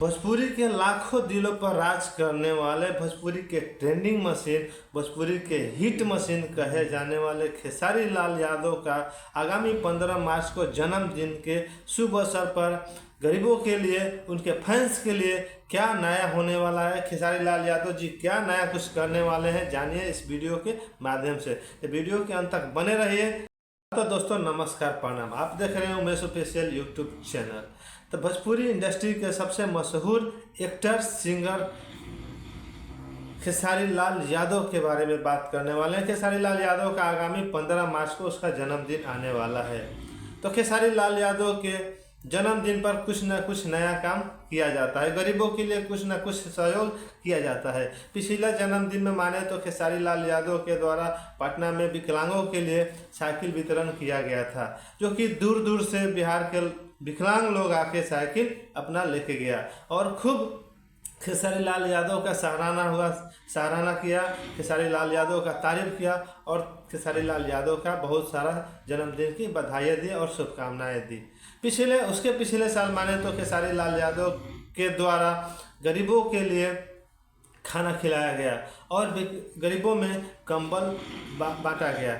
भोजपुरी के लाखों दिलों पर राज करने वाले, भोजपुरी के ट्रेंडिंग मशीन, भोजपुरी के हिट मशीन कहे जाने वाले खेसारी लाल यादव का आगामी 15 मार्च को जन्मदिन के शुभ अवसर पर गरीबों के लिए, उनके फैंस के लिए क्या नया होने वाला है, खेसारी लाल यादव जी क्या नया कुछ करने वाले हैं, जानिए इस वीडियो के माध्यम से। वीडियो के अंत तक बने रहिए। तो दोस्तों नमस्कार, प्रणाम। आप देख रहे हैं उमेश ऑफिशियल यूट्यूब चैनल। तो भोजपुरी इंडस्ट्री के सबसे मशहूर एक्टर सिंगर खेसारी लाल यादव के बारे में बात करने वाले हैं। खेसारी लाल यादव का आगामी 15 मार्च को उसका जन्मदिन आने वाला है। तो खेसारी लाल यादव के जन्मदिन पर कुछ न कुछ नया काम किया जाता है, गरीबों के लिए कुछ न कुछ सहयोग किया जाता है। पिछला जन्मदिन में माने तो खेसारी लाल यादव के द्वारा पटना में विकलांगों के लिए साइकिल वितरण किया गया था, जो कि दूर दूर से बिहार के विकलांग लोग आके साइकिल अपना लेके गया और खूब खेसारी लाल यादव का सराहना किया, खेसारी लाल यादव का तारीफ किया और खेसारी लाल यादव का बहुत सारा जन्मदिन की बधाइयाँ दी और शुभकामनाएं दी। उसके पिछले साल माने तो खेसारी लाल यादव के द्वारा गरीबों के लिए खाना खिलाया गया और गरीबों में कंबल बांटा गया।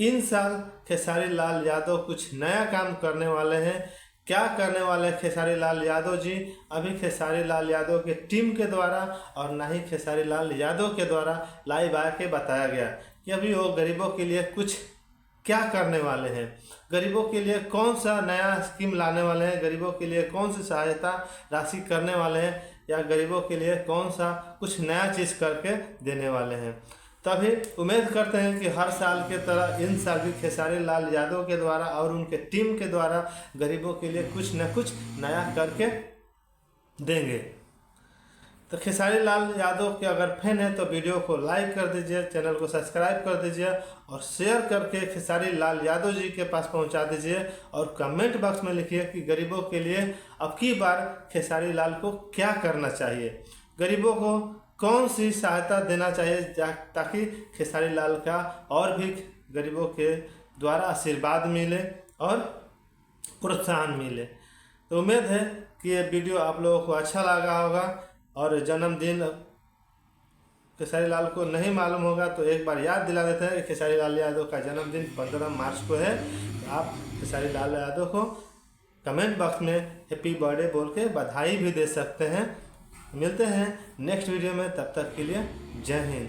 इन साल खेसारी लाल यादव कुछ नया काम करने वाले हैं। क्या करने वाले खेसारी लाल यादव जी, अभी खेसारी लाल यादव के टीम के द्वारा और ना ही खेसारी लाल यादव के द्वारा लाइव आके बताया गया कि अभी वो गरीबों के लिए कुछ क्या करने वाले हैं, गरीबों के लिए कौन सा नया स्कीम लाने वाले हैं, गरीबों के लिए कौन सी सहायता राशि करने वाले हैं या गरीबों के लिए कौन सा कुछ नया चीज़ करके देने वाले हैं। तभी उम्मीद करते हैं कि हर साल के तरह इन साल भी खेसारी लाल यादव के द्वारा और उनके टीम के द्वारा गरीबों के लिए कुछ न कुछ नया करके देंगे। तो खेसारी लाल यादव के अगर फैन है तो वीडियो को लाइक कर दीजिए, चैनल को सब्सक्राइब कर दीजिए और शेयर करके खेसारी लाल यादव जी के पास पहुंचा दीजिए और कमेंट बॉक्स में लिखिए कि गरीबों के लिए अब की बार खेसारी लाल को क्या करना चाहिए, गरीबों को कौन सी सहायता देना चाहिए ताकि खेसारी लाल का और भी गरीबों के द्वारा आशीर्वाद मिले और प्रोत्साहन मिले। तो उम्मीद है कि ये वीडियो आप लोगों को अच्छा लगा होगा और जन्मदिन खेसारी लाल को नहीं मालूम होगा तो एक बार याद दिला देते हैं कि खेसारी लाल यादव का जन्मदिन 15 मार्च को है। तो आप खेसारी लाल यादव को कमेंट बॉक्स में हैप्पी बर्थडे बोल के बधाई भी दे सकते हैं। मिलते हैं नेक्स्ट वीडियो में, तब तक के लिए जय हिंद।